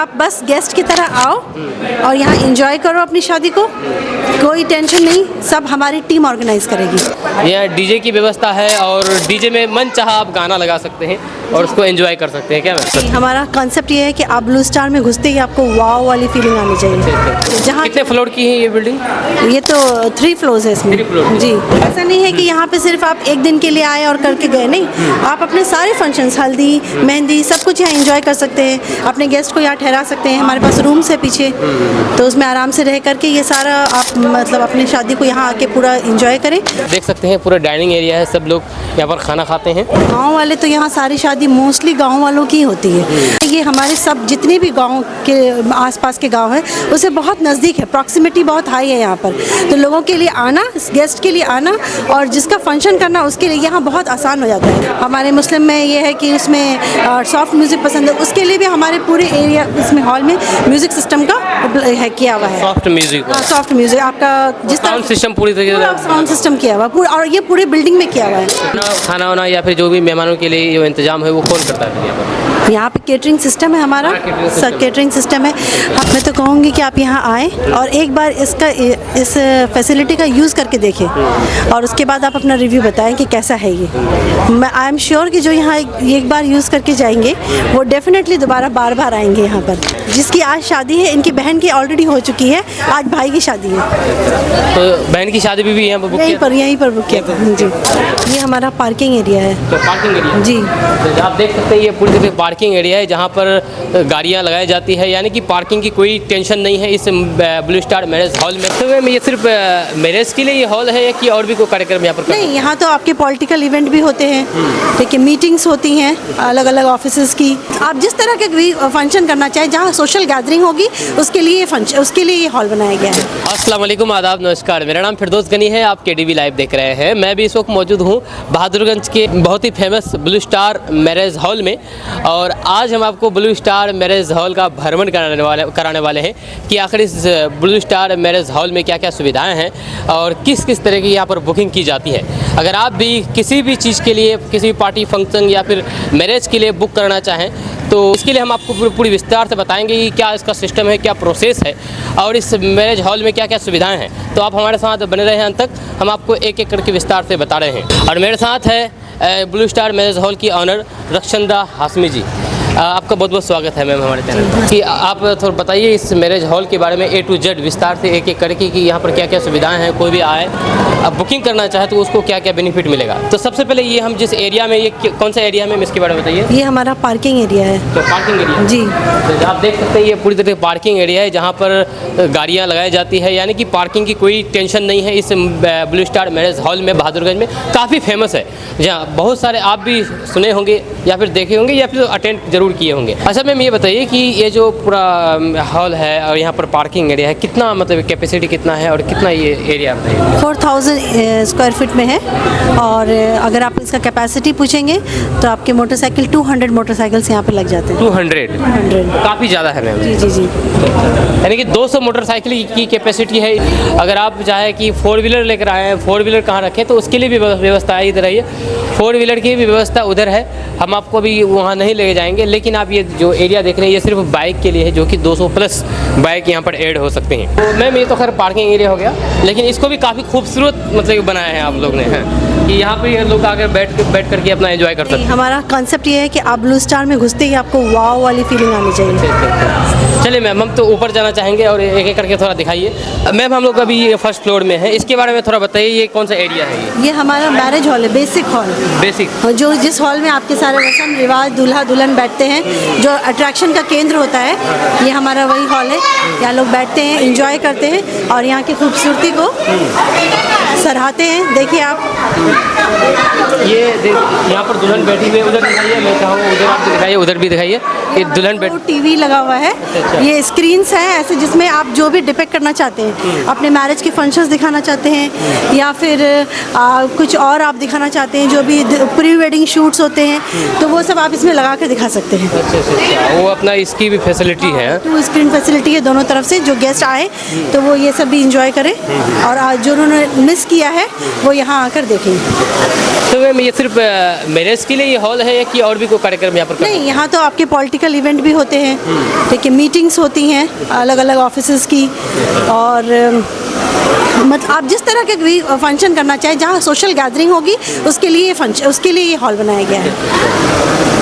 आप बस गेस्ट की तरह आओ और यहाँ एंजॉय करो अपनी शादी को, कोई टेंशन नहीं, सब हमारी टीम ऑर्गेनाइज करेगी। यहाँ डीजे की व्यवस्था है और डीजे में मन चाहा आप गाना लगा सकते हैं और उसको एंजॉय कर सकते हैं। क्या मैम? हमारा कॉन्सेप्ट ये है कि आप ब्लू स्टार में घुसते ही आपको वाव वाली फीलिंग आनी चाहिए। जहाँ कितने फ्लोर की है ये बिल्डिंग? ये तो 3 फ्लोर्स है इसमें। 3 फ्लोर। जी, ऐसा नहीं है कि यहाँ पे सिर्फ आप एक दिन के लिए आए और करके गए, नहीं, आप अपने सारे फंक्शंस, हल्दी, मेहंदी, सब कुछ यहाँ एंजॉय कर सकते हैं। अपने गेस्ट को यहाँ ठहरा सकते हैं, हमारे पास रूम्स है पीछे, तो उसमें आराम से रह करके ये सारा आप मतलब अपनी शादी को यहाँ आके पूरा एंजॉय करें। देख सकते हैं पूरा डाइनिंग एरिया है, सब लोग यहाँ पर खाना खाते हैं। गांव वाले तो यहाँ सारी शादी मोस्टली गांव वालों की होती है। ये हमारे सब जितने भी गांव के आसपास के गांव हैं उसे बहुत नज़दीक है, प्रॉक्सिमिटी बहुत हाई है यहाँ पर, तो लोगों के लिए आना, गेस्ट के लिए आना और जिसका फंक्शन करना उसके लिए यहाँ बहुत आसान हो जाता है। हमारे मुस्लिम में ये है कि उसमें सॉफ्ट म्यूज़िक पसंद है, उसके लिए भी हमारे पूरे एरिया इसमें हॉल में म्यूज़िक सिस्टम का है किया हुआ है। सॉफ्ट म्यूजिक, सॉफ्ट म्यूज़िक आपका जिस तरह साउंड सिस्टम पूरी तरीके से साउंड सिस्टम किया हुआ पूरा, और ये पूरे बिल्डिंग में किया हुआ है। खाना वाना या फिर जो भी मेहमानों के लिए जो इंतजाम है वो कौन करता है यहाँ पर? यहाँ पे केटरिंग सिस्टम है हमारा, केटरिंग सिस्टम है। मैं तो कहूँगी कि आप यहाँ आएँ और एक बार इस फैसिलिटी का यूज़ करके देखें और उसके बाद आप अपना रिव्यू बताएं कि कैसा है ये। मैं आई एम श्योर कि जो यहाँ एक बार यूज़ करके जाएंगे वो डेफिनेटली दोबारा बार बार आएंगे यहाँ पर। जिसकी आज शादी है, इनकी बहन की ऑलरेडी हो चुकी है, आज भाई की शादी है, तो बहन की शादी भी यहाँ पर बुक यहीं पर बुक किया जी। ये हमारा पार्किंग एरिया है। तो पार्किंग एरिया जी, तो आप देख सकते हैं ये पूरी तरह पार्किंग एरिया है जहाँ पर गाड़ियाँ लगाई जाती है, यानी कि पार्किंग की कोई टेंशन नहीं है इस ब्लू स्टार मैरिज हॉल में। तो मैम ये सिर्फ मैरिज के लिए ये हॉल है या कि और भी कोई कार्यक्रम यहाँ पर? नहीं, यहाँ तो आपके पॉलिटिकल इवेंट भी होते हैं, ठीक है, मीटिंग्स होती हैं अलग अलग ऑफिसेज की। आप जिस तरह के भी फंक्शन करना चाहें, जहाँ सोशल गैदरिंग होगी उसके लिए ये हॉल बनाया गया है। अस्सलाम वालेकुम, आदाब, नमस्कार। मेरा नाम फिरदौस गनी है, आप KDV लाइव देख रहे हैं। मैं भी इस वक्त मौजूद हूँ बहादुरगंज के बहुत ही famous Blue Star marriage hall में और आज हम आपको ब्लू स्टार मैरिज हॉल का भ्रमण कराने वाले हैं कि आखिर इस ब्लू स्टार मैरिज हॉल में क्या क्या सुविधाएं हैं और किस किस तरह की यहाँ पर बुकिंग की जाती है। अगर आप भी किसी भी चीज़ के लिए, किसी भी पार्टी फंक्शन या फिर मैरिज के लिए बुक करना चाहें तो इसके लिए हम आपको पूरी विस्तार से बताएंगे कि क्या इसका सिस्टम है, क्या प्रोसेस है और इस मैरिज हॉल में क्या क्या सुविधाएं हैं। तो आप हमारे साथ बने रहे हैं अंत तक, हम आपको एक एक करके विस्तार से बता रहे हैं। और मेरे साथ है ब्लू स्टार मैरिज हॉल की ऑनर रक्षंदा हाशमी जी। आपका बहुत बहुत स्वागत है मैम हमारे चैनल पर। कि आप थोड़ा बताइए इस मैरिज हॉल के बारे में A to Z विस्तार से एक एक करके कि यहाँ पर क्या क्या सुविधाएं हैं, कोई भी आए अब बुकिंग करना चाहे तो उसको क्या क्या बेनिफिट मिलेगा। तो सबसे पहले ये हम जिस एरिया में, ये कौन सा एरिया में, इसके बारे में बताइए। ये हमारा पार्किंग एरिया है। तो पार्किंग एरिया जी, तो आप देख सकते हैं ये पूरी तरह पार्किंग एरिया है जहाँ पर गाड़ियाँ लगाई जाती है, यानी कि पार्किंग की कोई टेंशन नहीं है। इस ब्लू स्टार मैरिज हॉल में बहादुरगंज में काफ़ी फेमस है, जहाँ बहुत सारे आप भी सुने होंगे या फिर देखे होंगे या फिर अटेंड जरूर किए होंगे। अच्छा मैम ये बताइए कि ये जो पूरा हॉल है और यहाँ पर पार्किंग एरिया है, कितना मतलब कैपेसिटी कितना है और कितना ये एरिया है? 4000 स्क्वायर फीट में है और अगर आप इसका कैपेसिटी पूछेंगे तो आपके मोटरसाइकिल 200 मोटरसाइकिल्स यहाँ पे लग जाते हैं। 200 काफ़ी ज़्यादा है मैम। जी जी जी, यानी कि 200 मोटरसाइकिल की कैपेसिटी है। अगर आप चाहे कि 4 व्हीलर लेकर आए हैं, 4 व्हीलर कहाँ रखें तो उसके लिए भी व्यवस्था है इधर। है 4 व्हीलर की भी व्यवस्था उधर है, हम आपको भी वहाँ नहीं ले जाएंगे। लेकिन आप ये जो एरिया देख रहे हैं ये सिर्फ बाइक के लिए है, जो कि 200 प्लस बाइक यहाँ पर ऐड हो सकते हैं। तो मैम ये तो खैर पार्किंग एरिया हो गया, लेकिन इसको भी काफ़ी खूबसूरत मतलब बनाया है आप लोग ने, हैं कि यहाँ पर लोग आकर बैठ करके अपना एंजॉय कर सकते हैं। हमारा कॉन्सेप्ट ये है कि आप ब्लू स्टार में घुसते ही आपको वाव वाली फीलिंग आनी चाहिए। चलिए मैम, हम तो ऊपर जाना चाहेंगे और एक एक करके थोड़ा दिखाइए। मैम हम लोग अभी ये फर्स्ट फ्लोर में है, इसके बारे में थोड़ा बताइए ये कौन सा एरिया है? ये हमारा मैरिज हॉल है, बेसिक हॉल। बेसिक जो जिस हॉल में आपके सारे रस्म रिवाज, दूल्हा दुल्हन बैठते हैं, जो अट्रैक्शन का केंद्र होता है, ये हमारा वही हॉल है। यहाँ लोग बैठते हैं, एंजॉय करते हैं और यहाँ की खूबसूरती को सराहते हैं। देखिए आप ये यहाँ पर दुल्हन बैठी हुई है, उधर दिखाइए, मैं चाहूँगा उधर आप दिखाइए, उधर भी दिखाइए। ये दुल्हन बैठ टीवी लगा हुआ है, ये स्क्रीन्स हैं ऐसे जिसमें आप जो भी डिपिक्ट करना चाहते हैं, अपने मैरिज के फंक्शंस दिखाना चाहते हैं या फिर कुछ और आप दिखाना चाहते हैं, जो भी प्री वेडिंग शूट्स होते हैं, तो वो सब आप इसमें लगा कर दिखा सकते हैं। अच्छा, वो अपना इसकी भी फैसिलिटी है, 2 स्क्रीन फैसिलिटी है दोनों तरफ से, जो गेस्ट आए तो वो ये सब भी इंजॉय करें और जो उन्होंने मिस मिस किया है वो यहाँ आकर देखें। तो मैम ये सिर्फ मैरिज के लिए ये हॉल है या कि और भी कोई कार्यक्रम यहाँ पर करते नहीं, यहाँ तो आपके पॉलिटिकल इवेंट भी होते हैं, ठीक है, मीटिंग्स होती हैं अलग अलग ऑफिसेज़ की, और मतलब आप जिस तरह के भी फंक्शन करना चाहें, जहाँ सोशल गैदरिंग होगी उसके लिए ये हॉल बनाया गया है।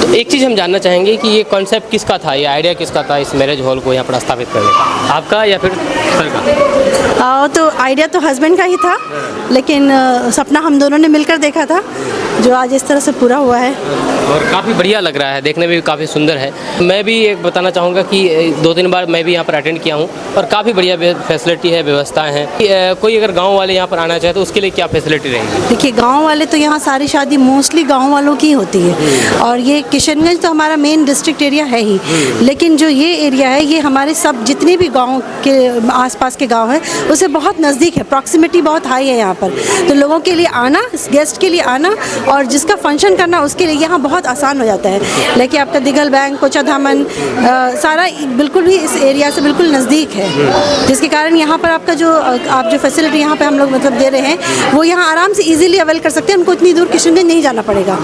तो एक चीज़ हम जानना चाहेंगे कि ये कॉन्सेप्ट किसका था, ये आइडिया किसका था इस मैरिज हॉल को यहाँ पर स्थापित करने का, आपका या फिर सर का? तो आइडिया तो हस्बैंड का ही था, लेकिन सपना हम दोनों ने मिलकर देखा था, जो आज इस तरह से पूरा हुआ है और काफ़ी बढ़िया लग रहा है, देखने में भी काफ़ी सुंदर है। मैं भी एक बताना चाहूँगा कि 2-3 बार मैं भी यहाँ पर अटेंड किया हूँ और काफ़ी बढ़िया फैसिलिटी है, व्यवस्थाएं हैं। कोई अगर गांव वाले यहाँ पर आना चाहे तो उसके लिए क्या फैसिलिटी रहेगी? देखिए, गांव वाले तो यहाँ सारी शादी मोस्टली गांव वालों की होती है, और ये किशनगंज तो हमारा मेन डिस्ट्रिक्ट एरिया है ही, लेकिन जो ये एरिया है ये हमारे सब जितने भी गाँव के आसपास के गाँव हैं उसे बहुत नज़दीक है, प्रॉक्सिमिटी बहुत हाई है यहाँ पर, तो लोगों के लिए आना, गेस्ट के लिए आना और जिसका फंक्शन करना उसके लिए यहाँ बहुत आसान हो जाता है। लेकिन आपका दिगल बैंक, कोचाधामन सारा बिल्कुल भी इस एरिया से बिल्कुल नज़दीक है, जिसके कारण यहाँ पर आपका जो आप जो फैसिलिटी यहाँ पे हम लोग मतलब दे रहे हैं वो यहाँ आराम से इजीली अवेल कर सकते हैं, उनको इतनी दूर किशनगंज नहीं जाना पड़ेगा,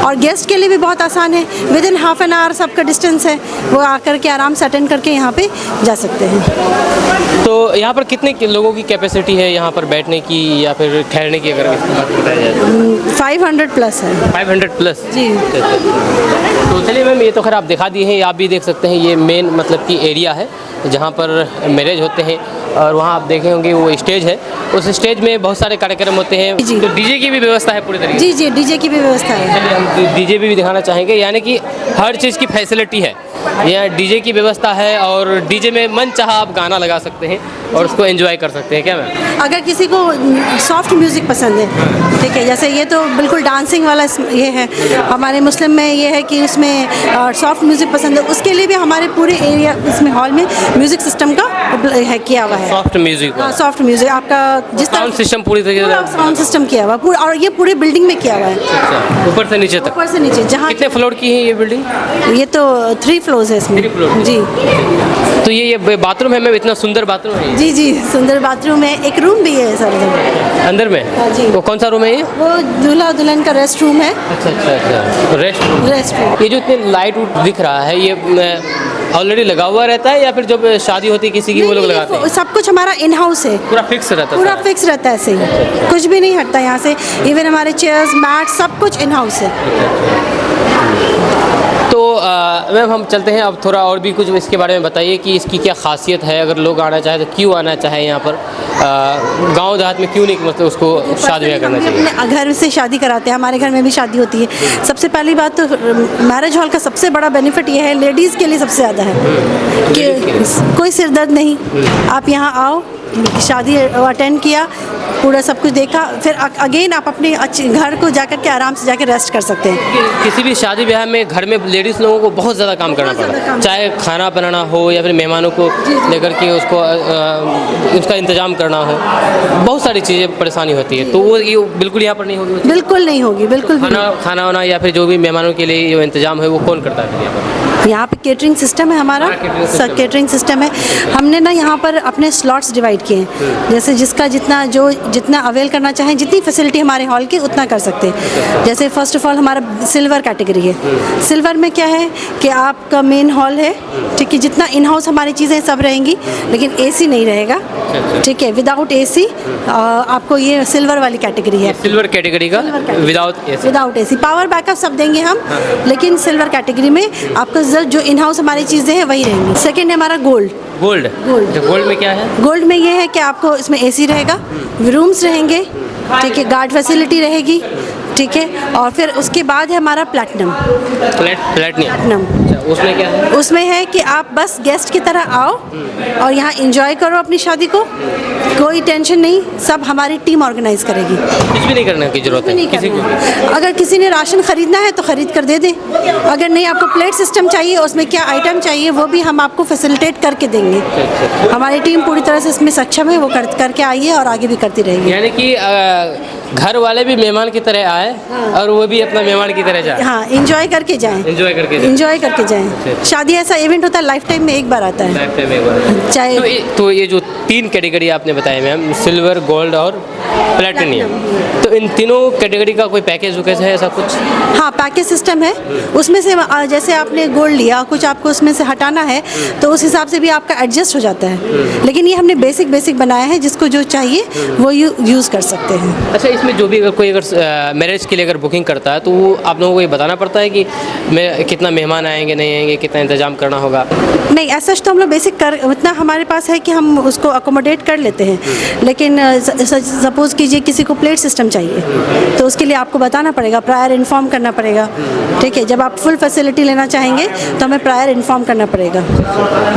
और गेस्ट के लिए भी बहुत आसान है, with in half an hour सबका डिस्टेंस है, वो आकर के आराम से अटेंड करके यहाँ पे जा सकते हैं। तो यहाँ पर कितने लोगों की कैपेसिटी है यहाँ पर बैठने की या फिर ठहरने की, अगर इसकी बात बताया जाए? 500 प्लस है। 500 प्लस जी। तो चलिए मैम, ये तो खैर आप दिखा दिए हैं, आप भी देख सकते हैं ये मेन मतलब कि एरिया है जहाँ पर मैरिज होते हैं, और वहाँ आप देखे होंगे वो स्टेज है, उस स्टेज में बहुत सारे कार्यक्रम होते हैं। जी। तो डीजे की भी व्यवस्था है पूरी तरीके से? जी जी, डीजे की भी व्यवस्था है। चलिए हम डीजे भी दिखाना चाहेंगे, यानी कि हर चीज़ की फैसिलिटी है यहाँ, डीजे की व्यवस्था है, और डीजे में मन चाहा आप गाना लगा सकते हैं और उसको एंजॉय कर सकते हैं। क्या मैम? अगर किसी को सॉफ्ट म्यूज़िक पसंद है, ठीक है, जैसे ये तो बिल्कुल डांसिंग वाला ये है, हमारे मुस्लिम में ये है कि उसमें सॉफ्ट म्यूज़िक पसंद है, उसके लिए भी हमारे पूरे एरिया इसमें हॉल में म्यूज़िक सिस्टम का है किया हुआ है। Soft music? हाँ, सॉफ्ट म्यूज़िक आपका जिस साउंड सिस्टम पूरी तरीके से? साउंड सिस्टम किया हुआ पूरा, और ये पूरे बिल्डिंग में किया हुआ है। अच्छा, ऊपर से नीचे तक? ऊपर से नीचे। जहाँ कितने फ्लोर की है ये बिल्डिंग? ये तो 3 फ्लोर्स है इसमें। 3 फ्लोर? जी। तो ये बाथरूम है मैम, इतना सुंदर बाथरूम है? जी जी, सुंदर बाथरूम है, एक रूम भी है सर अंदर में? हाँ जी। वो कौन सा रूम है ये? वो दूल्हा दुल्हन का रेस्ट रूम है। अच्छा अच्छा अच्छा, रेस्ट रूम। ये जो इतने लाइट दिख रहा है, ये ऑलरेडी लगा हुआ रहता है या फिर जब शादी होती है किसी की वो लोग लगाते हैं? सब कुछ हमारा इन हाउस है, पूरा फिक्स रहता है? पूरा फिक्स रहता है, ऐसे ही कुछ भी नहीं हटता यहाँ से, इवन हमारे चेयर्स, मैट, सब कुछ इन हाउस है। तो मैम हम चलते हैं, अब थोड़ा और भी कुछ इसके बारे में बताइए कि इसकी क्या खासियत है, अगर लोग आना चाहे तो क्यों आना चाहे यहाँ पर, गांव देहात में क्यों नहीं मतलब उसको शादी ब्याह करना चाहिए? अपने घर से शादी कराते हैं, हमारे घर में भी शादी होती है। सबसे पहली बात तो मैरिज हॉल का सबसे बड़ा बेनिफिट ये है, लेडीज़ के लिए सबसे ज़्यादा है कि कोई सिर दर्द नहीं, आप यहाँ आओ, शादी अटेंड किया, पूरा सब कुछ देखा, फिर अगेन आप अपने घर को जाकर के आराम से जाकर रेस्ट कर सकते हैं। किसी भी शादी ब्याह में घर में लेडीज़ लोगों को बहुत ज़्यादा काम करना पड़ता है, चाहे खाना बनाना हो या फिर मेहमानों को लेकर के उसको उसका इंतजाम करना हो, बहुत सारी चीज़ें परेशानी होती है, तो वो ये बिल्कुल यहाँ पर नहीं होगी? बिल्कुल नहीं होगी, बिल्कुल। खाना वाना या फिर जो भी मेहमानों के लिए जो इंतजाम है वो कौन करता है यहाँ पर? यहाँ पे केटरिंग सिस्टम है हमारा, केटरिंग सिस्टम है। हमने ना यहाँ पर अपने स्लॉट्स डिवाइड किए हैं, जैसे जिसका जितना अवेल करना चाहें, जितनी फैसिलिटी हमारे हॉल की उतना कर सकते हैं। जैसे फर्स्ट ऑफ ऑल हमारा सिल्वर कैटेगरी है, सिल्वर में क्या है कि आपका मेन हॉल है, ठीक है, जितना इन हाउस हमारी चीज़ें सब रहेंगी, लेकिन एसी नहीं रहेगा, ठीक है, विदाउट एसी आपको ये सिल्वर वाली कैटेगरी है। सिल्वर कैटेगरी का विदाउट एसी, पावर बैकअप सब देंगे हम, लेकिन सिल्वर कैटेगरी में आपको जो इन हाउस हमारी चीज़ें हैं वही रहेंगी। सेकेंड है हमारा गोल्ड में क्या है? गोल्ड में ये है कि आपको इसमें एसी रहेगा, रूम्स रहेंगे, ठीक है, गार्ड फैसिलिटी रहेगी, ठीक है, और फिर उसके बाद है हमारा प्लैटिनम। उसमें क्या है? उसमें है कि आप बस गेस्ट की तरह आओ और यहाँ एंजॉय करो अपनी शादी को, कोई टेंशन नहीं, सब हमारी टीम ऑर्गेनाइज करेगी, कुछ भी नहीं करने की जरूरत है किसी को। अगर किसी ने राशन खरीदना है तो खरीद कर दे दें, अगर नहीं आपको प्लेट सिस्टम चाहिए, उसमें क्या आइटम चाहिए वो भी हम आपको फैसिलिटेट करके देंगे। हमारी टीम पूरी तरह से इसमें सक्षम है, वो करके आइए और आगे भी करती रहेगी। यानी कि घर वाले भी मेहमान की तरह आए और वो भी अपना मेहमान की तरह जाए। हाँ, एंजॉय करके जाएं, एंजॉय करके जाएं। हैं। शादी ऐसा इवेंट होता है, लाइफ टाइम में एक बार आता है। लाइफ टाइम एक बार। चाहे तो ये जो 3 कैटेगरी आपने बताया मैम, सिल्वर, गोल्ड और प्लेटिनियम, तो इन तीनों कैटेगरी का कोई पैकेज वैकेज है ऐसा कुछ? हाँ, पैकेज सिस्टम है। उसमें से जैसे आपने गोल्ड लिया, कुछ आपको उसमें से हटाना है तो उस हिसाब से भी आपका एडजस्ट हो जाता है। लेकिन ये हमने बेसिक बनाया है, जिसको जो चाहिए वो यूज़ कर सकते हैं। अच्छा, इसमें जो भी अगर कोई मैरिज के लिए अगर बुकिंग करता है तो वो आप लोगों को ये बताना पड़ता है कि कितना मेहमान आएंगे, नहीं आएंगे, कितना इंतजाम करना होगा? नहीं, ऐसा तो हम लोग बेसिक इतना हमारे पास है कि हम उसको अकोमोडेट कर लेते हैं। लेकिन सपोज़ कीजिए किसी को प्लेट सिस्टम चाहिए तो उसके लिए आपको बताना पड़ेगा, प्रायर इन्फॉर्म करना पड़ेगा। ठीक है, जब आप फुल फैसिलिटी लेना चाहेंगे तो हमें प्रायर इन्फॉर्म करना पड़ेगा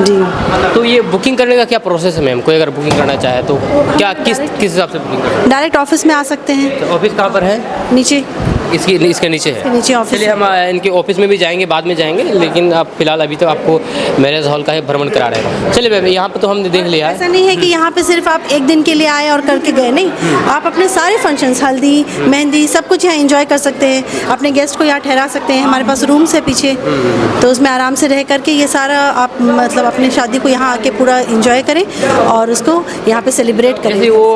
जी। तो ये बुकिंग करने का क्या प्रोसेस है मैम? कोई अगर बुकिंग करना चाहे तो क्या किस हिसाब से बुकिंग करना है? डायरेक्ट ऑफिस में आ सकते हैं। तो ऑफिस कहाँ पर है? नीचे इसके नीचे है। नीचे ऑफिस। चलिए हम इनके ऑफिस में भी जाएंगे, बाद में जाएंगे, लेकिन आप फिलहाल अभी तो आपको मैरिज हॉल का ही भ्रमण करा रहे हैं। चलिए मैम, यहाँ पे तो हमने देख लिया है। ऐसा नहीं है कि यहाँ पे सिर्फ आप एक दिन के लिए आए और करके गए, नहीं। आप अपने सारे फंक्शंस, हल्दी, मेहंदी, सब कुछ यहाँ एंजॉय कर सकते हैं। अपने गेस्ट को यहाँ ठहरा सकते हैं। हमारे पास रूम्स है पीछे, तो उसमें आराम से रह करके ये सारा आप मतलब अपने शादी को यहाँ आके पूरा एंजॉय करें और उसको यहाँ पे सेलिब्रेट करें। जैसे वो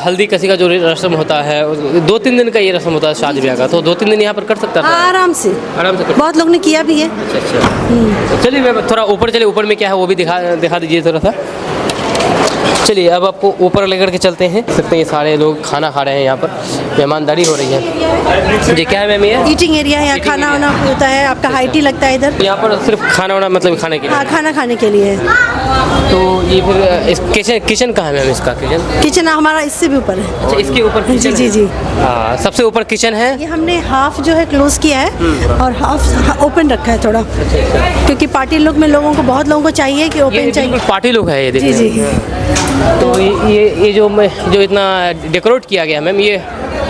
हल्दी कसी का जो रस्म होता है, 2-3 दिन का ये रस्म होता है शादी ब्याह का, तो 2-3 दिन यहाँ पर कर सकता था? हाँ, आराम से कर। बहुत लोग ने किया भी है। अच्छा। चलिए मैं थोड़ा ऊपर चलिए, ऊपर में क्या है वो भी दिखा दीजिए थोड़ा सा। चलिए अब आपको ऊपर लेकर के चलते हैं। सकते हैं ये सारे लोग खाना खा रहे हैं, यहाँ पर मेहमानदारी हो रही है जी। क्या है मैम ये? ईटिंग एरिया है, यहाँ खाना वाना होता है। आपका हाई टी लगता है इधर। यहाँ पर सिर्फ खाना वाना मतलब खाने के लिए? हाँ, खाना खाने के लिए है। तो ये फिर इस किचन कहाँ है मैम? इसका किचन हमारा इससे भी ऊपर है। अच्छा, इसके ऊपर किचन जी। हाँ, सबसे ऊपर किचन है। ये हमने हाफ जो है क्लोज किया है और हाफ ओपन रखा है थोड़ा, क्योंकि पार्टी लुक में लोगों को, बहुत लोगों को चाहिए कि ओपन चाहिए। पार्टी लुक है ये, देखिए। जी। तो ये जो इतना डेकोरेट किया गया मैम, ये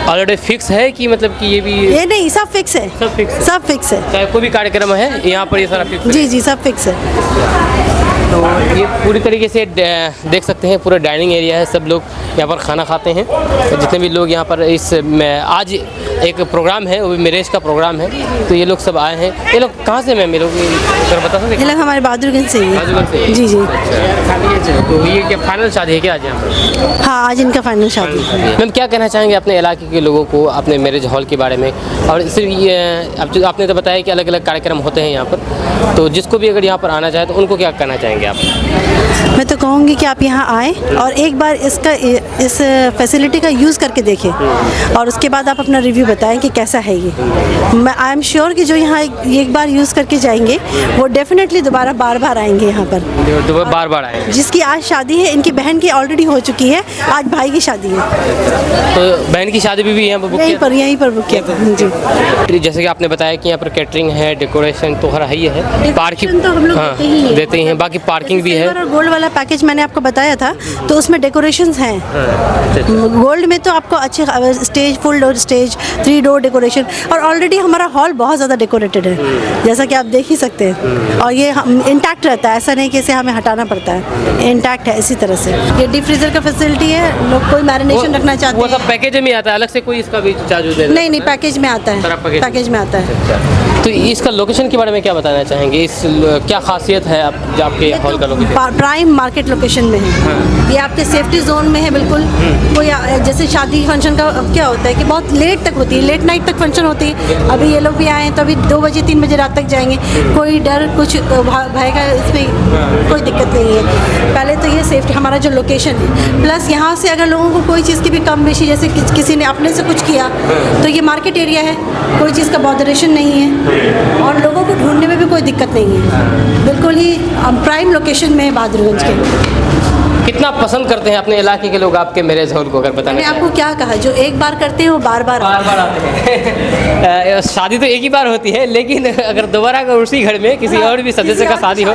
ऑलरेडी फिक्स है कि मतलब कि ये भी? ये नहीं, सब फिक्स है। सब फिक्स है। चाहे कोई भी कार्यक्रम है यहाँ पर ये सारा फिक्स है? जी, सब फिक्स है। तो ये पूरी तरीके से देख सकते हैं, पूरा डाइनिंग एरिया है। सब लोग यहाँ पर खाना खाते हैं। जितने भी लोग यहाँ पर आज एक प्रोग्राम है, वो भी मैरिज का प्रोग्राम है, तो ये लोग सब आए हैं। ये लोग कहाँ से मैम? ये लोग बता सकते? ये लोग हमारे बहादुरगंज से ही है। बहादुरगंज से? जी। अच्छा, तो ये क्या फाइनल शादी है क्या आज यहाँ पर? हाँ, आज इनका फाइनल शादी है। मैम क्या कहना चाहेंगे अपने इलाके के लोगों को अपने मैरिज हॉल के बारे में? और सिर्फ ये आपने तो बताया कि अलग अलग कार्यक्रम होते हैं यहाँ पर, तो जिसको भी अगर यहाँ पर आना चाहे तो उनको क्या कहना चाहेंगे आप? मैं तो कहूँगी कि आप यहाँ आएँ और एक बार इस फैसिलिटी का यूज़ करके देखें और उसके बाद आप अपना रिव्यू बताएं कि कैसा है ये। मैं आई एम श्योर कि जो यहाँ एक बार यूज़ करके जाएंगे वो डेफिनेटली दोबारा बार आएंगे यहाँ पर। बार आएंगे। जिसकी आज शादी है, इनकी बहन की ऑलरेडी हो चुकी है, आज भाई की शादी है, तो बहन की शादी भी यहाँ पर बुक यहीं पर बुक किया था जी। जैसे कि आपने बताया कि यहाँ पर कैटरिंग है, डेकोरेशन तो हर ही है, पार्किंग तो हम लोग देते ही हैं, बाकी पार्किंग भी है। और गोल्ड वाला पैकेज मैंने आपको बताया था, तो उसमें डेकोरेशंस हैं। गोल्ड में तो आपको अच्छे stage, full door stage, 3 door decoration, और ऑलरेडी हमारा हॉल बहुत ज़्यादा डेकोरेटेड है, जैसा कि आप देख ही सकते हैं। और ये इंटैक्ट रहता है, ऐसा नहीं कि इसे हमें हटाना पड़ता है, इंटैक्ट है इसी तरह से। ये डीप फ्रीजर का फैसिलिटी है, लोग कोई मैरिनेशन रखना चाहते हैं। वो सब पैकेज में आता है, अलग से कोई इसका भी चार्ज देना? नहीं, पैकेज में आता है, पैकेज में आता है। तो इसका लोकेशन के बारे में क्या बताना चाहेंगे? इस क्या खासियत है आपके हॉल का लोकेशन? प्राइम मार्केट लोकेशन में है। ये आपके सेफ्टी जोन में है बिल्कुल। कोई जैसे शादी फंक्शन का क्या होता है कि बहुत लेट तक होती है, लेट नाइट तक फंक्शन होती है। अभी ये लोग भी आए हैं तो अभी 2 बजे 3 बजे रात तक जाएंगे, कोई डर कुछ भय का इसमें कोई दिक्कत नहीं है। पहले तो ये सेफ्टी हमारा जो लोकेशन है, प्लस यहाँ से अगर लोगों को कोई चीज़ की भी कम बेशी, जैसे किसी ने अपने से कुछ किया, तो ये मार्केट एरिया है, कोई चीज़ का बॉदरेशन नहीं है और लोगों को ढूंढने में भी कोई दिक्कत नहीं है। बिल्कुल ही प्राइम लोकेशन में है बहादुरगंज के। कितना पसंद करते हैं अपने इलाके के लोग आपके मैरिज हॉल को? अगर बताना मैंने आपको क्या कहा, जो एक बार करते हैं वो बार बार आते हैं। शादी तो एक ही बार होती है, लेकिन अगर दोबारा अगर उसी घर में किसी और भी सदस्य का शादी हो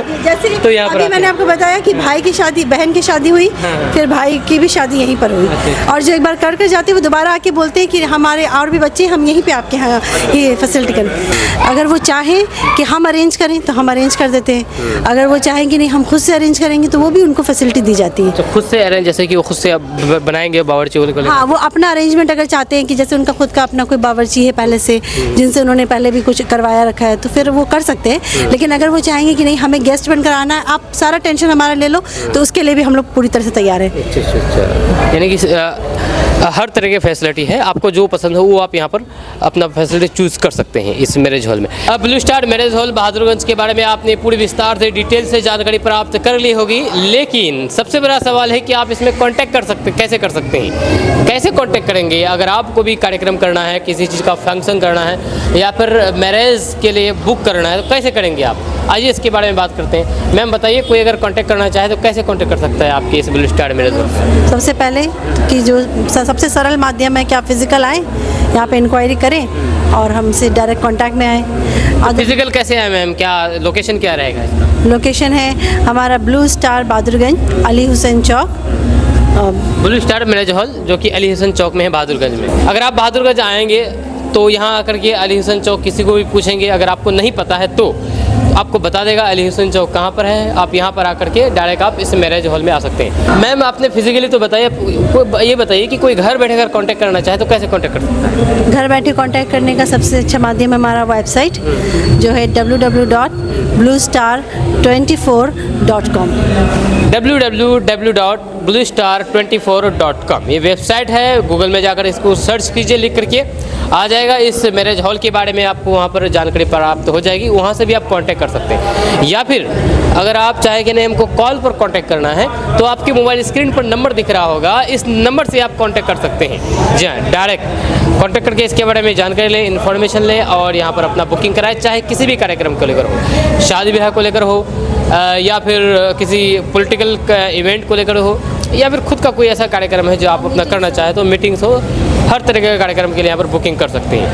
तो यहाँ पर मैंने आपको बताया कि भाई की शादी, बहन की शादी हुई, फिर भाई की भी शादी यहीं पर हुई, और जो एक बार कर जाते हैं वो दोबारा आके बोलते हैं कि हमारे और भी बच्चे, हम यहीं पे आपके यहाँ ये फैसिलिटी करें। अगर वो चाहें कि हम अरेंज करें तो हम अरेंज कर देते हैं, अगर वो चाहें कि नहीं हम खुद से अरेंज करेंगे तो वो भी उनको फैसिलिटी दी जाती है। होती है। तो खुद से अरेंज, जैसे कि वो खुद से बनाएंगे बावर्ची को? हाँ, वो अपना अरेंजमेंट अगर चाहते हैं कि जैसे उनका खुद का अपना कोई बावर्ची है पहले से, जिनसे उन्होंने पहले भी कुछ करवाया रखा है, तो फिर वो कर सकते हैं। लेकिन अगर वो चाहेंगे कि नहीं हमें गेस्ट बनकर आना है, आप सारा टेंशन हमारा ले लो, तो उसके लिए भी हम लोग पूरी तरह से तैयार हैं। अच्छा, यानी कि हर तरह की फैसिलिटी है, आपको जो पसंद हो वो आप यहाँ पर अपना फैसिलिटी चूज़ कर सकते हैं इस मैरिज हॉल में। अब blue Star marriage hall Bahadurganj के बारे में आपने पूरी विस्तार से डिटेल से जानकारी प्राप्त कर ली होगी, लेकिन सबसे बड़ा सवाल है कि आप इसमें कांटेक्ट कर सकते, कैसे कर सकते हैं, कैसे कांटेक्ट करेंगे? अगर आपको भी कार्यक्रम करना है, किसी चीज़ का फंक्शन करना है या फिर मैरिज के लिए बुक करना है, तो कैसे करेंगे आप? आइए इसके बारे में बात करते हैं। मैम बताइए, कोई अगर कांटेक्ट करना चाहे तो कैसे कांटेक्ट कर सकता है आपके इस ब्लू स्टार मैरिज हॉल? सबसे पहले कि जो सबसे सरल माध्यम है कि आप फिजिकल आएँ, यहाँ पे इंक्वायरी करें और हमसे डायरेक्ट कांटेक्ट में आएँ। फिजिकल कैसे है मैम, क्या लोकेशन क्या रहेगा इसका? लोकेशन है हमारा ब्लू स्टार बहादुरगंज, अली हुसैन चौक। ब्लू स्टार मैरिज हॉल जो कि अली हुसैन चौक में है बहादुरगंज में। अगर आप बहादुरगंज आएंगे तो यहाँ आकर के अली हुसैन चौक किसी को भी पूछेंगे, अगर आपको नहीं पता है तो आपको बता देगा अली हुसैन चौक कहाँ पर है। आप यहाँ पर आकर के डायरेक्ट आप इस मैरिज हॉल में आ सकते हैं। मैम आपने फिजिकली तो बताइए, ये बताइए कि कोई घर बैठे अगर कांटेक्ट करना चाहे तो कैसे कांटेक्ट कर सकता है? घर बैठे कांटेक्ट करने का सबसे अच्छा माध्यम है हमारा वेबसाइट, जो है www.bluestar24.com। www.bluestar24.com ये वेबसाइट है। गूगल में जाकर इसको सर्च कीजिए, लिख करके आ जाएगा। इस मैरिज हॉल के बारे में आपको वहाँ पर जानकारी प्राप्त हो जाएगी, वहाँ से भी आप कांटेक्ट कर सकते हैं। या फिर अगर आप चाहें कि नहीं हमको कॉल पर कांटेक्ट करना है, तो आपके मोबाइल स्क्रीन पर नंबर दिख रहा होगा, इस नंबर से आप कांटेक्ट कर सकते हैं। जी हाँ, डायरेक्ट कांटेक्ट करके इसके बारे में जानकारी लें, इन्फॉर्मेशन लें और यहाँ पर अपना बुकिंग कराएं, चाहे किसी भी कार्यक्रम को लेकर हो, शादी ब्याह को लेकर हो या फिर किसी पॉलिटिकल इवेंट को लेकर हो, या फिर खुद का कोई ऐसा कार्यक्रम है जो आप अपना करना चाहें, तो मीटिंग्स हो, हर तरह के कार्यक्रम के लिए यहाँ पर बुकिंग कर सकते हैं।